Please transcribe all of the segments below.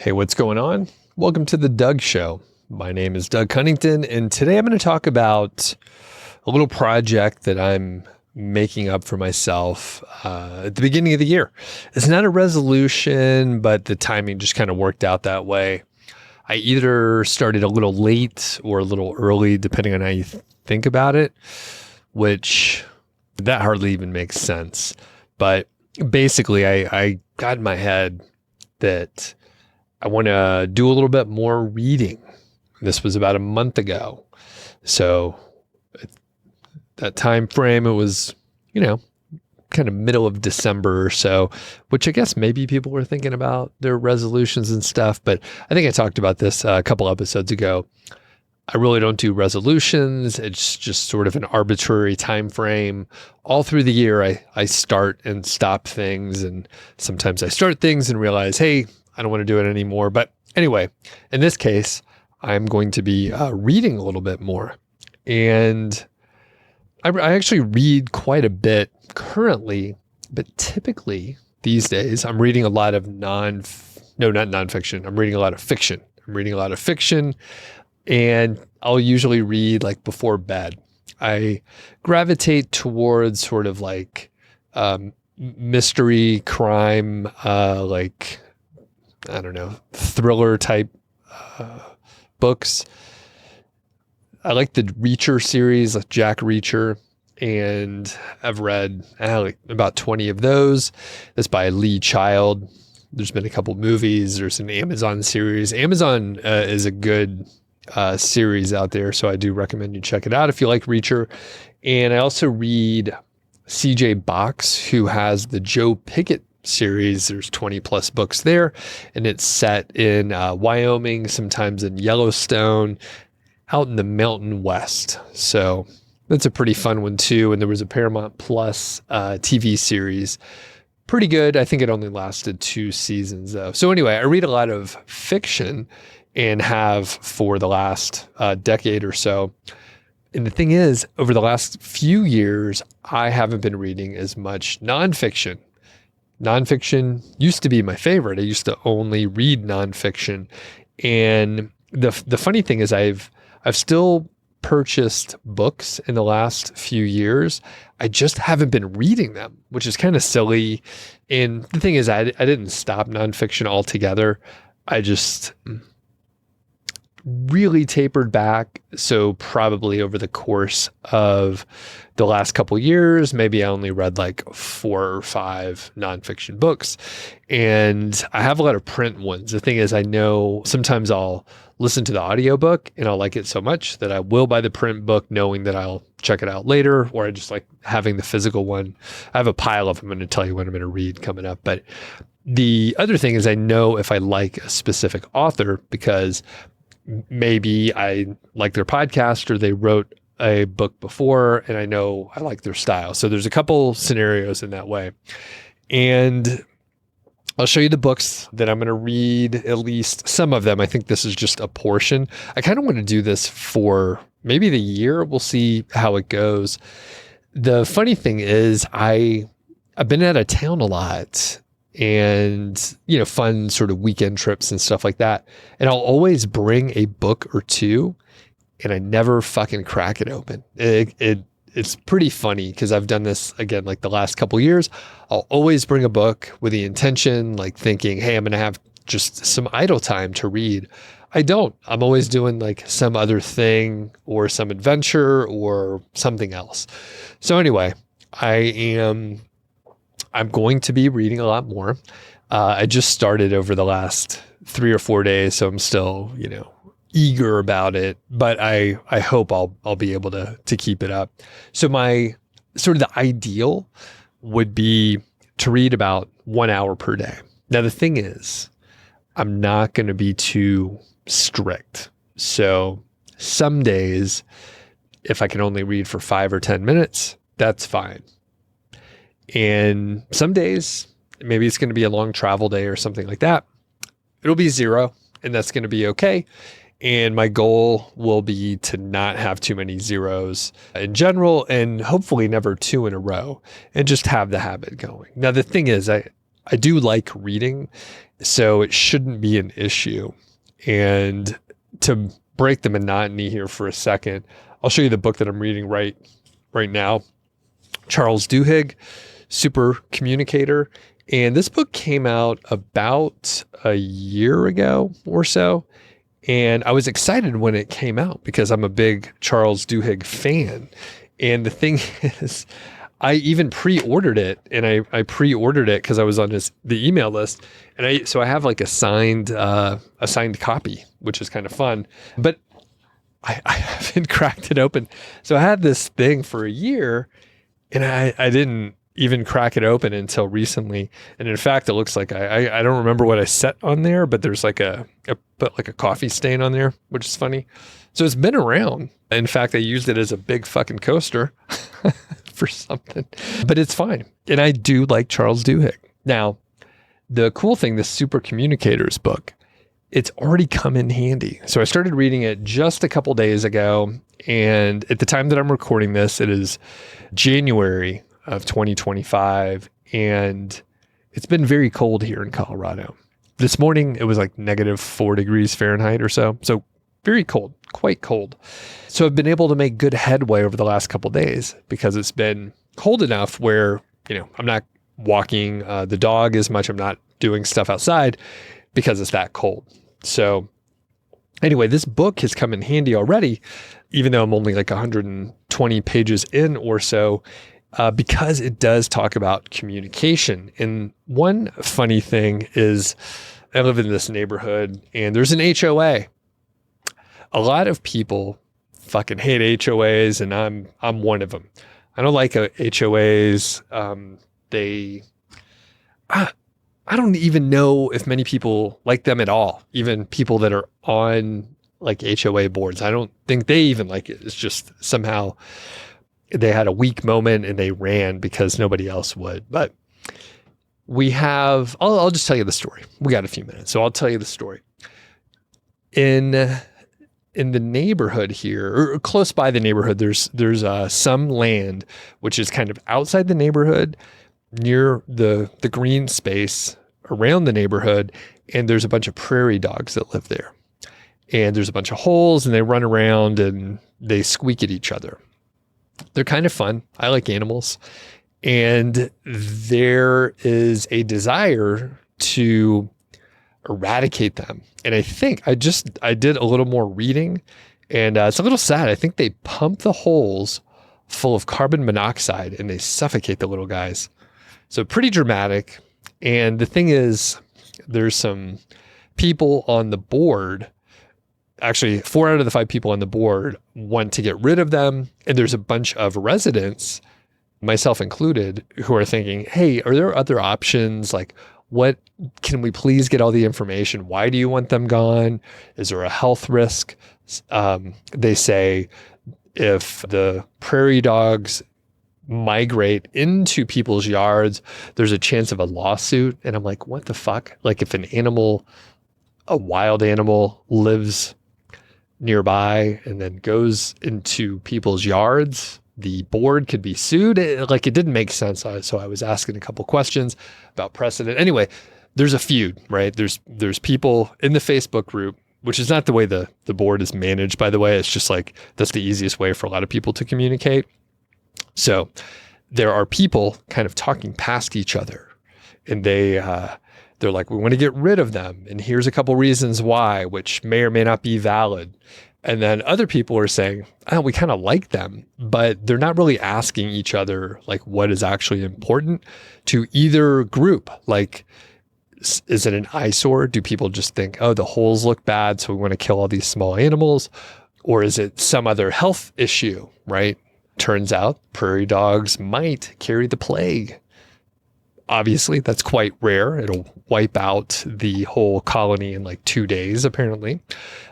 Hey, what's going on? Welcome to the Doug Show. My name is Doug Cunnington, and today I'm going to talk about a little project that I'm making up for myself at the beginning of the year. It's not a resolution, but the timing just kind of worked out that way. I either started a little late or a little early, depending on how you think about it, which that hardly even makes sense. But basically, I got in my head that I want to do a little bit more reading. This was about a month ago. So at that time frame, it was, kind of middle of December or so, which I guess maybe people were thinking about their resolutions and stuff. But I think I talked about this a couple episodes ago. I really don't do resolutions. It's just sort of an arbitrary time frame. All through the year, I start and stop things. And sometimes I start things and realize, hey, I don't want to do it anymore. But anyway, in this case, I'm going to be reading a little bit more. And I actually read quite a bit currently, but typically these days I'm reading a lot of not nonfiction. I'm reading a lot of fiction. And I'll usually read like before bed. I gravitate towards sort of like mystery, crime, thriller type books. I like the Reacher series, like Jack Reacher, and I've read about 20 of those. That's by Lee Child. There's been a couple movies. There's an Amazon series. Amazon is a good series out there, so I do recommend you check it out if you like Reacher. And I also read CJ Box, who has the Joe Pickett series. There's 20 plus books there, and it's set in Wyoming, sometimes in Yellowstone, out in the Mountain West. So that's a pretty fun one too. And there was a Paramount Plus TV series. Pretty good. I think it only lasted 2 seasons though. So anyway, I read a lot of fiction and have for the last decade or so. And the thing is, over the last few years, I haven't been reading as much nonfiction. Nonfiction used to be my favorite. I used to only read nonfiction. And the funny thing is I've still purchased books in the last few years. I just haven't been reading them, which is kind of silly. And the thing is, I didn't stop nonfiction altogether. I just really tapered back. So probably over the course of the last couple years, maybe I only read like 4 or 5 nonfiction books. And I have a lot of print ones. The thing is, I know sometimes I'll listen to the audiobook and I'll like it so much that I will buy the print book knowing that I'll check it out later, or I just like having the physical one. I have a pile of them. I'm going to tell you what I'm going to read coming up. But the other thing is I know if I like a specific author because maybe I like their podcast or they wrote a book before and I know I like their style. So there's a couple scenarios in that way. And I'll show you the books that I'm going to read, at least some of them. I think this is just a portion. I kind of want to do this for maybe the year. We'll see how it goes. The funny thing is I've been out of town a lot and, fun sort of weekend trips and stuff like that. And I'll always bring a book or two and I never fucking crack it open. It's pretty funny because I've done this again, like the last couple of years. I'll always bring a book with the intention, like thinking, hey, I'm going to have just some idle time to read. I don't. I'm always doing like some other thing or some adventure or something else. So anyway, I'm going to be reading a lot more. I just started over the last 3 or 4 days, so I'm still, eager about it, but I hope I'll be able to keep it up. So my sort of the ideal would be to read about 1 hour per day. Now, the thing is, I'm not going to be too strict. So some days, if I can only read for 5 or 10 minutes, that's fine. And some days, maybe it's going to be a long travel day or something like that. It'll be 0, and that's going to be okay. And my goal will be to not have too many zeros in general and hopefully never 2 in a row and just have the habit going. Now, the thing is, I do like reading, so it shouldn't be an issue. And to break the monotony here for a second, I'll show you the book that I'm reading right now. Charles Duhigg, SuperCommunicator. And this book came out about a year ago or so. And I was excited when it came out because I'm a big Charles Duhigg fan. And the thing is, I even pre-ordered it, and I pre-ordered it because I was on the email list. And so I have like a signed copy, which is kind of fun. But I haven't cracked it open. So I had this thing for a year, and I didn't even crack it open until recently. And in fact, it looks like I don't remember what I set on there, but there's like I put like a coffee stain on there, which is funny. So it's been around. In fact, I used it as a big fucking coaster for something, but it's fine. And I do like Charles Duhigg. Now, the cool thing, this SuperCommunicators book, it's already come in handy. So I started reading it just a couple days ago. And at the time that I'm recording this, it is January of 2025. And it's been very cold here in Colorado. This morning, it was like -4 degrees Fahrenheit or so. So very cold, quite cold. So I've been able to make good headway over the last couple of days because it's been cold enough where, I'm not walking the dog as much. I'm not doing stuff outside because it's that cold. So anyway, this book has come in handy already, even though I'm only like 120 pages in or so, because it does talk about communication. And one funny thing is I live in this neighborhood and there's an HOA. A lot of people fucking hate HOAs, and I'm one of them. I don't like HOAs. I don't even know if many people like them at all. Even people that are on like HOA boards, I don't think they even like it. It's just somehow they had a weak moment and they ran because nobody else would. But we have, I'll just tell you the story. We got a few minutes, so I'll tell you the story. In the neighborhood here, or close by the neighborhood, there's some land which is kind of outside the neighborhood, near the green space around the neighborhood, and there's a bunch of prairie dogs that live there. And there's a bunch of holes, and they run around and they squeak at each other. They're kind of fun. I like animals. And there is a desire to eradicate them. And I think I did a little more reading, and it's a little sad. I think they pump the holes full of carbon monoxide and they suffocate the little guys. So pretty dramatic. And the thing is, there's some people on the board, actually 4 out of the 5 people on the board want to get rid of them. And there's a bunch of residents, myself included, who are thinking, hey, are there other options? Like, what can we please get all the information? Why do you want them gone? Is there a health risk? They say if the prairie dogs migrate into people's yards, there's a chance of a lawsuit. And I'm like, what the fuck? Like if an animal, a wild animal, lives nearby and then goes into people's yards, the board could be sued. It didn't make sense. So I was asking a couple questions about precedent. Anyway, there's a feud, right? There's people in the Facebook group, which is not the way the board is managed, by the way. It's just like, that's the easiest way for a lot of people to communicate. So there are people kind of talking past each other, and they're like, we want to get rid of them. And here's a couple reasons why, which may or may not be valid. And then other people are saying, oh, we kind of like them, but they're not really asking each other like what is actually important to either group. Like, is it an eyesore? Do people just think, oh, the holes look bad, so we want to kill all these small animals? Or is it some other health issue, right? Turns out prairie dogs might carry the plague. Obviously, that's quite rare. It'll wipe out the whole colony in like 2 days, apparently.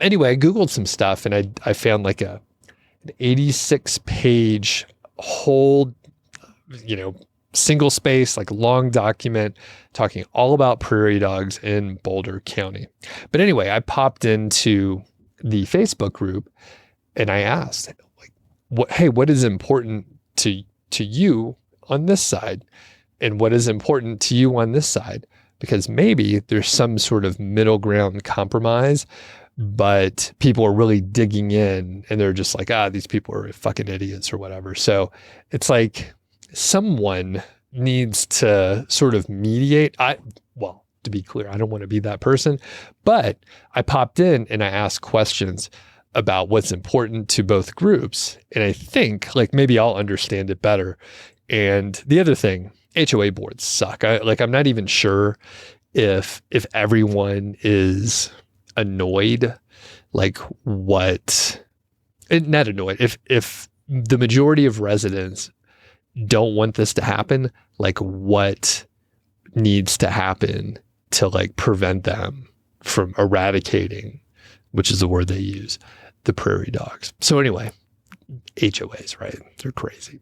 Anyway, I Googled some stuff and I found like an 86-page whole, single space, like long document talking all about prairie dogs in Boulder County. But anyway, I popped into the Facebook group and I asked, what is important to you on this side? And what is important to you on this side? because maybe there's some sort of middle ground compromise, but people are really digging in and they're just like, these people are fucking idiots or whatever. So it's like someone needs to sort of mediate. Well, to be clear, I don't want to be that person, but I popped in and I asked questions about what's important to both groups. And I think like maybe I'll understand it better. And the other thing, HOA boards suck. I'm not even sure if everyone is annoyed, like not annoyed, if the majority of residents don't want this to happen, like what needs to happen to like prevent them from eradicating, which is the word they use, the prairie dogs. So anyway, HOAs, right? They're crazy.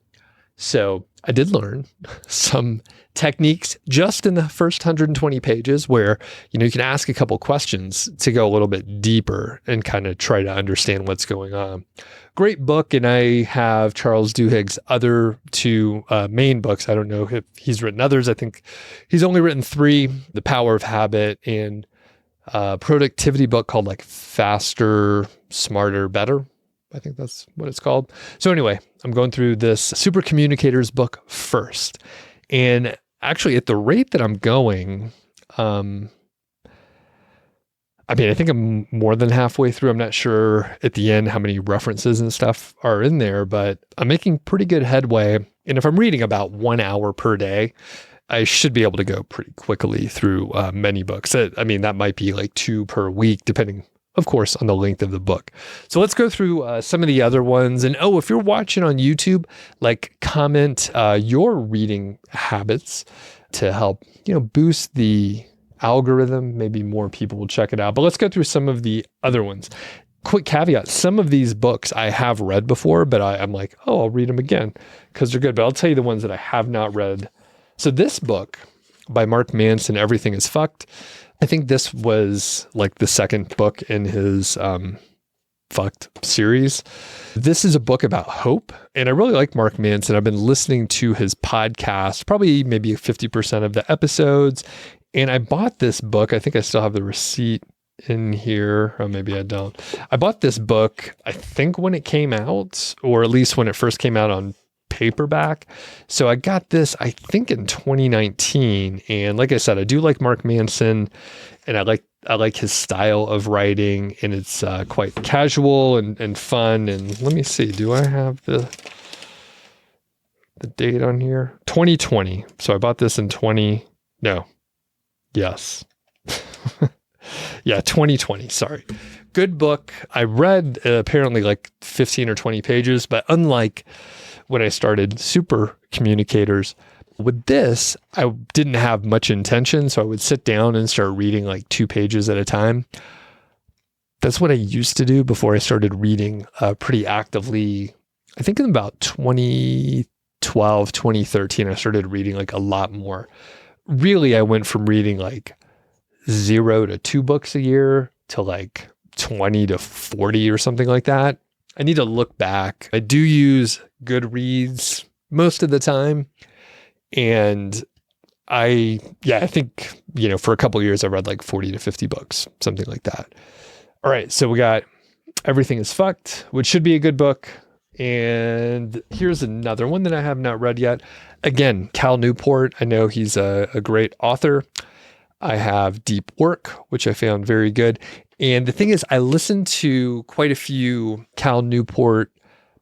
So I did learn some techniques just in the first 120 pages where, you can ask a couple questions to go a little bit deeper and kind of try to understand what's going on. Great book. And I have Charles Duhigg's other two main books. I don't know if he's written others. I think he's only written 3, The Power of Habit and a productivity book called like Faster, Smarter, Better. I think that's what it's called. So anyway, I'm going through this SuperCommunicators book first. And actually at the rate that I'm going, I think I'm more than halfway through. I'm not sure at the end how many references and stuff are in there, but I'm making pretty good headway. And if I'm reading about 1 hour per day, I should be able to go pretty quickly through many books. That might be like 2 per week, depending, of course, on the length of the book. So let's go through some of the other ones. And if you're watching on YouTube, like comment your reading habits to help, boost the algorithm. Maybe more people will check it out. But let's go through some of the other ones. Quick caveat, some of these books I have read before, but I'm like, I'll read them again because they're good. But I'll tell you the ones that I have not read. So this book by Mark Manson, Everything is Fucked. I think this was like the second book in his Fucked series. This is a book about hope. And I really like Mark Manson. I've been listening to his podcast, probably maybe 50% of the episodes. And I bought this book. I think I still have the receipt in here. Or maybe I don't. I bought this book, I think when it came out, or at least when it first came out on paperback. So I got this, I think in 2019. And like I said, I do like Mark Manson and I like his style of writing, and it's quite casual and fun. And let me see, do I have the date on here? 2020. So I bought this in 2020. Sorry. Good book. I read apparently like 15 or 20 pages, but unlike when I started SuperCommunicators, with this, I didn't have much intention. So I would sit down and start reading like 2 pages at a time. That's what I used to do before I started reading pretty actively. I think in about 2012, 2013, I started reading like a lot more. Really, I went from reading like 0 to 2 books a year to like 20 to 40 or something like that. I need to look back. I do use Goodreads most of the time. And I think, for a couple of years, I read like 40 to 50 books, something like that. All right. So we got Everything is Fucked, which should be a good book. And here's another one that I have not read yet. Again, Cal Newport. I know he's a great author. I have Deep Work, which I found very good. And the thing is, I listened to quite a few Cal Newport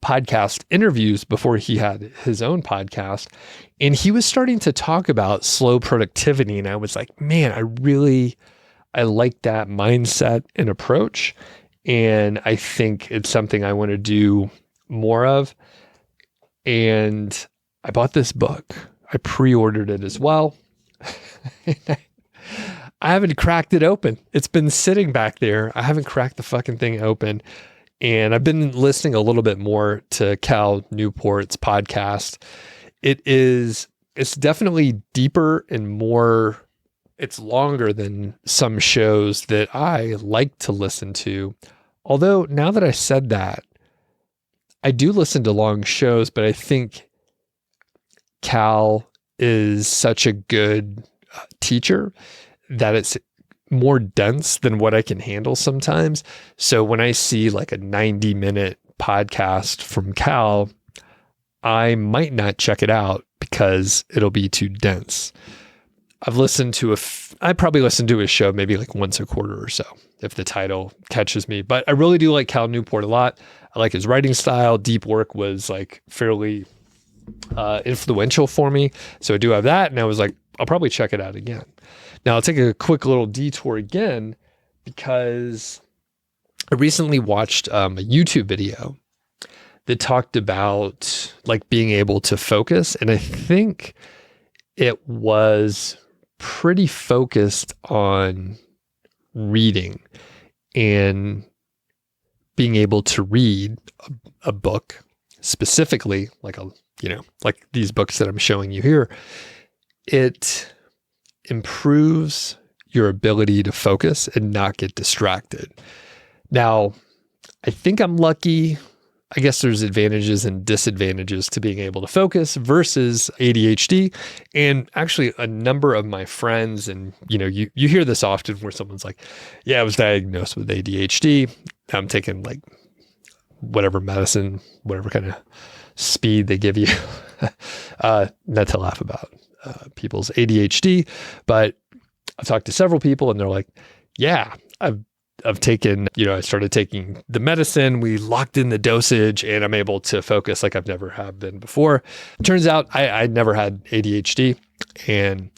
podcast interviews before he had his own podcast. And he was starting to talk about slow productivity. And I was like, man, I like that mindset and approach. And I think it's something I want to do more of. And I bought this book. I pre-ordered it as well. I haven't cracked it open. It's been sitting back there. I haven't cracked the fucking thing open. And I've been listening a little bit more to Cal Newport's podcast. It's definitely deeper and more, it's longer than some shows that I like to listen to. Although now that I said that, I do listen to long shows, but I think Cal is such a good teacher that it's more dense than what I can handle sometimes. So when I see like a 90-minute podcast from Cal, I might not check it out because it'll be too dense. I probably listen to his show maybe like once a quarter or so if the title catches me. But I really do like Cal Newport a lot. I like his writing style. Deep work was like fairly influential for me. So I do have that. And I was like, I'll probably check it out again. Now I'll take a quick little detour again because I recently watched a YouTube video that talked about like being able to focus. And I think it was pretty focused on reading and being able to read a book specifically, like these books that I'm showing you here. It improves your ability to focus and not get distracted. Now, I think I'm lucky. I guess there's advantages and disadvantages to being able to focus versus ADHD. And actually a number of my friends, and you hear this often where someone's like, yeah, I was diagnosed with ADHD. I'm taking like whatever medicine, whatever kind of speed they give you. Not to laugh about people's ADHD, but I've talked to several people and they're like, yeah, I've taken, I started taking the medicine, we locked in the dosage and I'm able to focus like I've never have been before. Turns out I never had ADHD and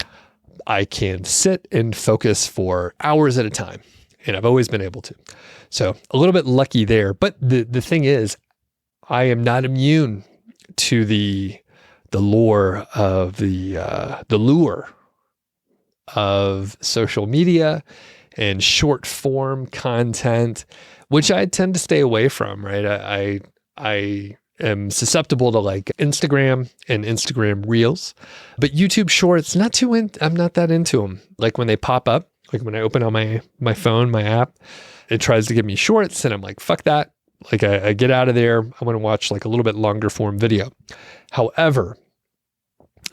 I can sit and focus for hours at a time and I've always been able to. So a little bit lucky there, but the thing is I am not immune to the lure of lure of social media and short form content, which I tend to stay away from, right? I am susceptible to like Instagram and Instagram Reels, but YouTube Shorts, I'm not that into them. Like when they pop up, like when I open on my phone, my app, it tries to give me shorts and I'm like, fuck that. Like I get out of there. I want to watch like a little bit longer form video. However,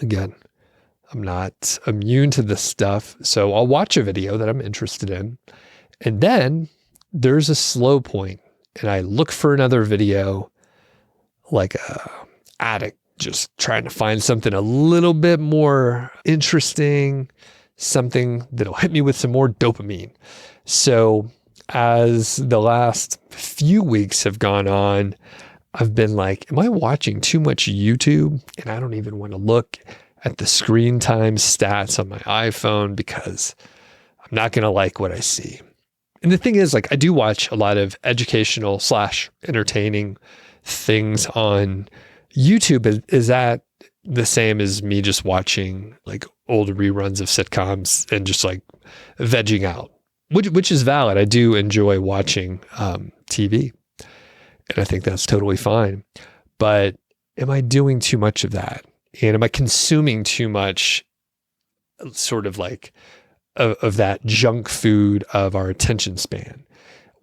again, I'm not immune to this stuff. So I'll watch a video that I'm interested in. And then there's a slow point and I look for another video like a addict, just trying to find something a little bit more interesting, something that'll hit me with some more dopamine. So as the last few weeks have gone on, I've been like, am I watching too much YouTube? And I don't even want to look at the screen time stats on my iPhone because I'm not going to like what I see. And the thing is, like, I do watch a lot of educational / entertaining things on YouTube. Is that the same as me just watching like old reruns of sitcoms and just like vegging out, which is valid. I do enjoy watching TV and I think that's totally fine. But am I doing too much of that? And am I consuming too much sort of like of that junk food of our attention span?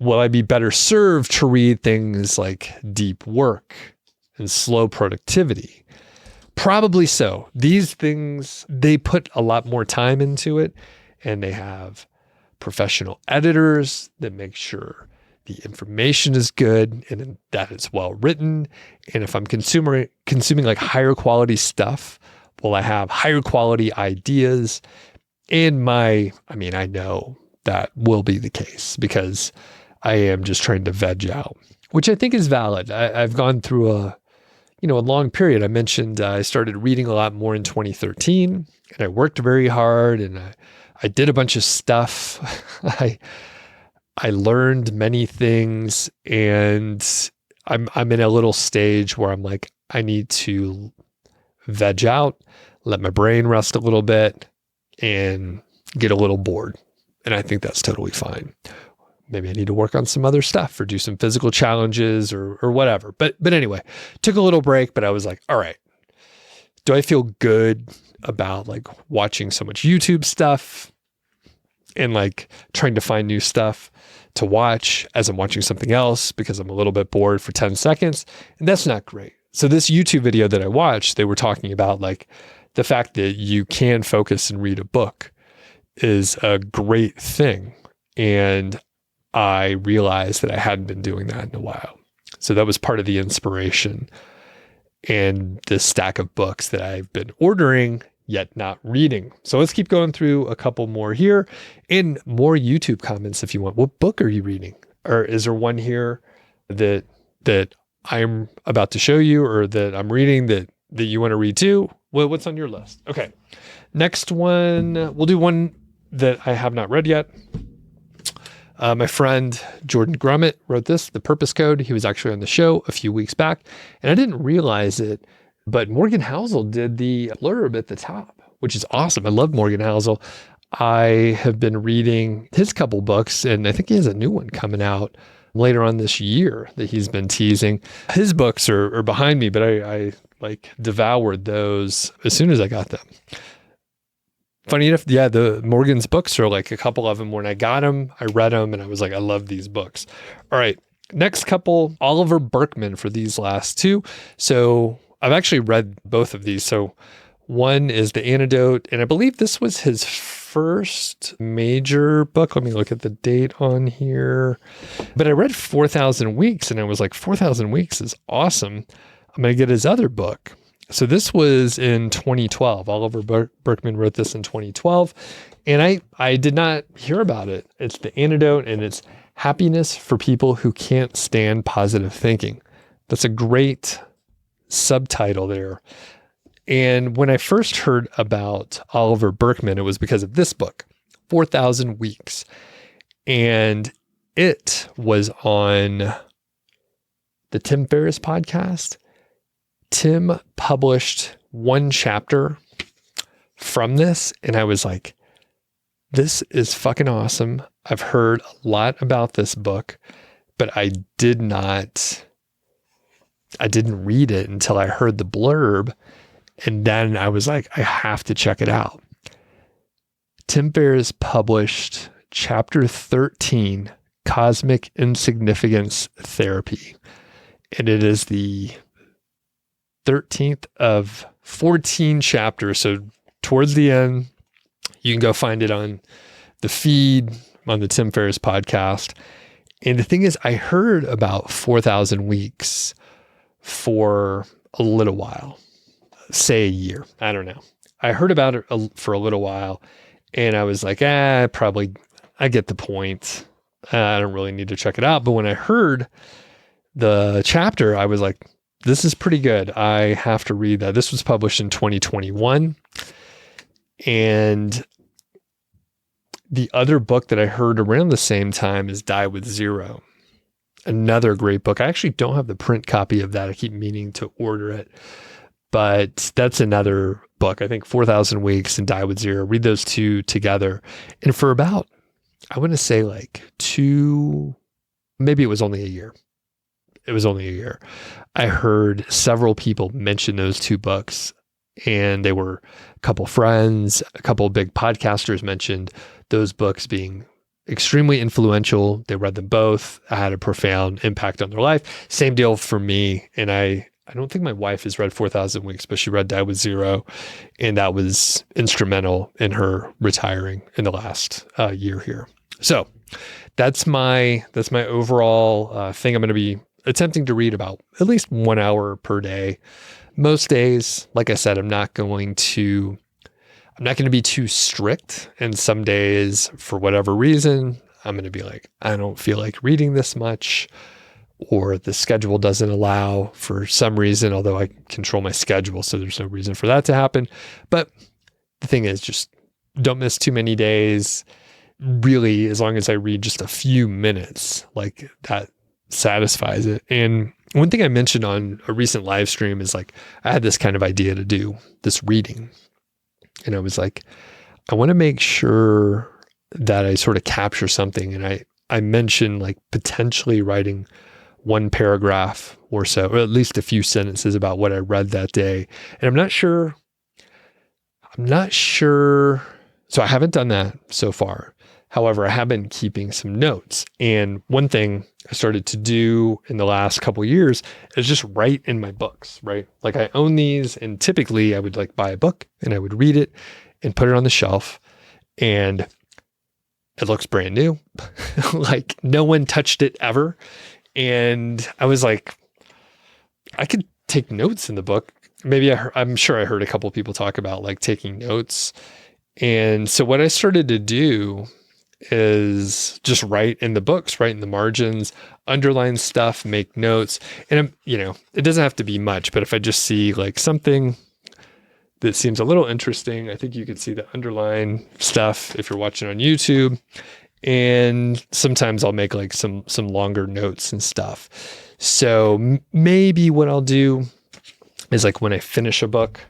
Will I be better served to read things like deep work and slow productivity? Probably so. These things, they put a lot more time into it and they have professional editors that make sure the information is good and that it's well written. And if I'm consuming like higher quality stuff, will I have higher quality ideas? And I know that will be the case because I am just trying to veg out, which I think is valid. I've gone through a long period. I mentioned I started reading a lot more in 2013 and I worked very hard and I did a bunch of stuff. I learned many things and I'm in a little stage where I'm like, I need to veg out, let my brain rest a little bit and get a little bored. And I think that's totally fine. Maybe I need to work on some other stuff or do some physical challenges or whatever. But anyway, took a little break, but I was like, all right, do I feel good about like watching so much YouTube stuff and like trying to find new stuff to watch as I'm watching something else because I'm a little bit bored for 10 seconds. And that's not great. So this YouTube video that I watched, they were talking about like the fact that you can focus and read a book is a great thing. And I realized that I hadn't been doing that in a while. So that was part of the inspiration and the stack of books that I've been ordering yet not reading. So let's keep going through a couple more here and more YouTube comments if you want. What book are you reading? Or is there one here that I'm about to show you or that I'm reading that you want to read too? Well, what's on your list? Okay. Next one, we'll do one that I have not read yet. My friend Jordan Grumet wrote this, The Purpose Code. He was actually on the show a few weeks back, and I didn't realize it, but Morgan Housel did the blurb at the top, which is awesome. I love Morgan Housel. I have been reading his couple books, and I think he has a new one coming out later on this year that he's been teasing. His books are behind me, but I like devoured those as soon as I got them. Funny enough, yeah, the Morgan's books are like a couple of them. When I got them, I read them and I was like, I love these books. All right, next couple, Oliver Burkeman for these last two. So I've actually read both of these. So one is The Antidote, and I believe this was his first major book. Let me look at the date on here. But I read 4,000 Weeks and I was like, 4,000 Weeks is awesome. I'm going to get his other book. So this was in 2012. Oliver Burkeman wrote this in 2012, and I did not hear about it. It's The Antidote, and it's Happiness for People Who Can't Stand Positive Thinking. That's a great subtitle there. And when I first heard about Oliver Burkeman, it was because of this book, 4,000 Weeks. And it was on the Tim Ferriss podcast. Tim published one chapter from this, and I was like, this is fucking awesome. I've heard a lot about this book, but I didn't read it until I heard the blurb, and then I was like, I have to check it out. Tim Ferriss published chapter 13, Cosmic Insignificance Therapy, and it is the 13th of 14 chapters. So towards the end, you can go find it on the feed on the Tim Ferriss podcast. And the thing is, I heard about 4,000 Weeks for a little while, say a year. I don't know. I heard about it for a little while, and I was like, I get the point. I don't really need to check it out. But when I heard the chapter, I was like, this is pretty good. I have to read that. This was published in 2021. And the other book that I heard around the same time is Die with Zero. Another great book. I actually don't have the print copy of that. I keep meaning to order it. But that's another book. I think 4,000 Weeks and Die with Zero. Read those two together. And for about, I want to say like maybe it was only a year. It was only a year. I heard several people mention those two books, and they were a couple friends, a couple of big podcasters mentioned those books being extremely influential. They read them both. I had a profound impact on their life. Same deal for me. And I don't think my wife has read 4,000 Weeks, but she read Die with Zero, and that was instrumental in her retiring in the last year here. So that's my overall thing. I'm going to be attempting to read about at least 1 hour per day. Most days, like I said, I'm not going to be too strict. And some days, for whatever reason, I'm going to be like, I don't feel like reading this much, or the schedule doesn't allow for some reason, although I control my schedule, so there's no reason for that to happen. But the thing is, just don't miss too many days. Really, as long as I read just a few minutes, like that satisfies it. And one thing I mentioned on a recent live stream is like, I had this kind of idea to do this reading. And I was like, I want to make sure that I sort of capture something. And I mentioned like potentially writing one paragraph or so, or at least a few sentences about what I read that day. And I'm not sure. So I haven't done that so far. However, I have been keeping some notes. And one thing I started to do in the last couple of years is just write in my books, right? Like I own these, and typically I would like buy a book and I would read it and put it on the shelf. and it looks brand new. Like no one touched it ever. And I was like, I could take notes in the book. Maybe I'm sure I heard a couple of people talk about like taking notes. And so what I started to do is just write in the books, write in the margins, underline stuff, make notes. And, it doesn't have to be much, but if I just see like something that seems a little interesting, I think you could see the underline stuff if you're watching on YouTube. And sometimes I'll make like some longer notes and stuff. So maybe what I'll do is like when I finish a book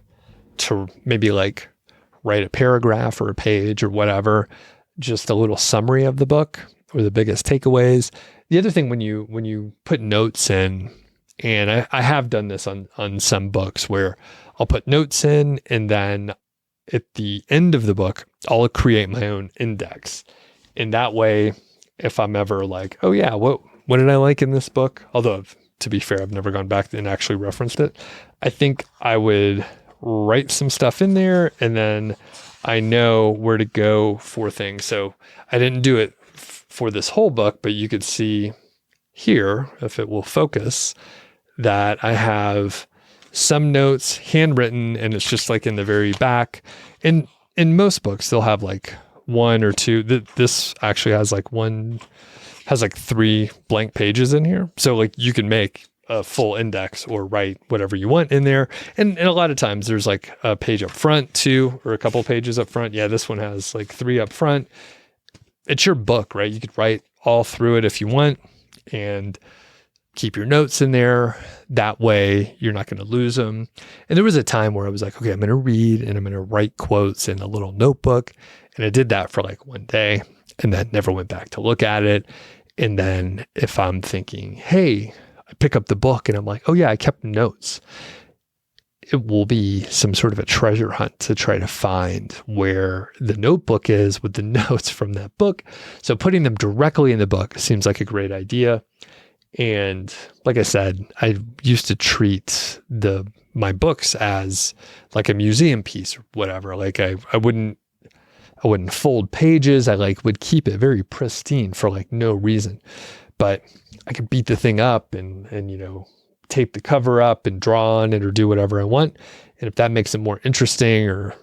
to maybe like write a paragraph or a page or whatever, just a little summary of the book or the biggest takeaways. The other thing when you put notes in, and I have done this on some books where I'll put notes in, and then at the end of the book, I'll create my own index. And that way, if I'm ever like, oh yeah, what did I like in this book? Although to be fair, I've never gone back and actually referenced it. I think I would write some stuff in there, and then I know where to go for things. So I didn't do it for this whole book, but you could see here, if it will focus, that I have some notes handwritten, and it's just like in the very back. And in most books, they'll have like one or two. This actually has like 3 blank pages in here. So like you can make a full index or write whatever you want in there. And a lot of times there's like a page up front too, or a couple pages up front. Yeah, this one has like 3 up front. It's your book, right? You could write all through it if you want and keep your notes in there. That way you're not going to lose them. And there was a time where I was like, okay, I'm going to read and I'm going to write quotes in a little notebook. And I did that for like one day and then never went back to look at it. And then if I'm thinking, hey, I pick up the book and I'm like, oh yeah, I kept notes. It will be some sort of a treasure hunt to try to find where the notebook is with the notes from that book. So putting them directly in the book seems like a great idea. And like I said, I used to treat my books as like a museum piece or whatever. Like I wouldn't fold pages. I like would keep it very pristine for like no reason. But I could beat the thing up and tape the cover up and draw on it or do whatever I want. And if that makes it more interesting or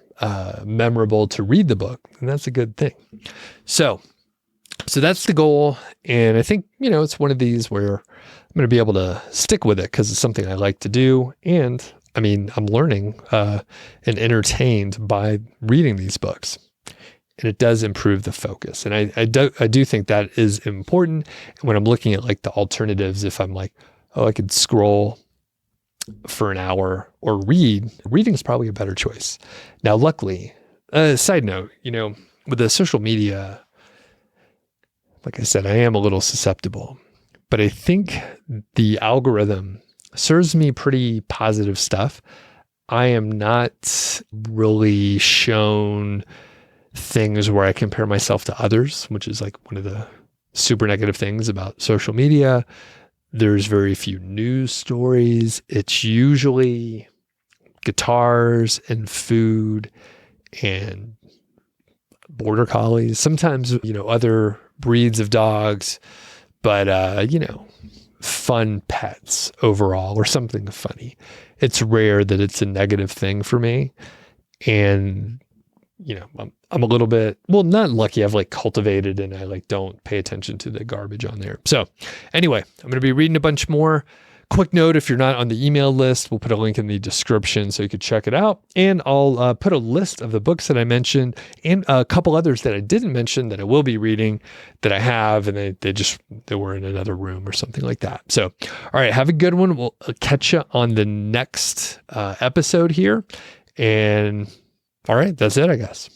memorable to read the book, then that's a good thing. So that's the goal. And I think, it's one of these where I'm going to be able to stick with it because it's something I like to do. And I mean, I'm learning and entertained by reading these books. And it does improve the focus. And I do think that is important. And when I'm looking at like the alternatives, if I'm like, oh, I could scroll for an hour or reading is probably a better choice. Now, luckily, side note, with the social media, like I said, I am a little susceptible, but I think the algorithm serves me pretty positive stuff. I am not really shown things where I compare myself to others, which is like one of the super negative things about social media. There's very few news stories. It's usually guitars and food and border collies. Sometimes, other breeds of dogs, but, fun pets overall or something funny. It's rare that it's a negative thing for me. And I'm a little bit, not lucky. I've like cultivated and I like don't pay attention to the garbage on there. So anyway, I'm going to be reading a bunch more. Quick note, if you're not on the email list, we'll put a link in the description so you could check it out. And I'll put a list of the books that I mentioned and a couple others that I didn't mention that I will be reading that I have, and they were in another room or something like that. So, all right, have a good one. We'll catch you on the next episode here. And all right, that's it, I guess.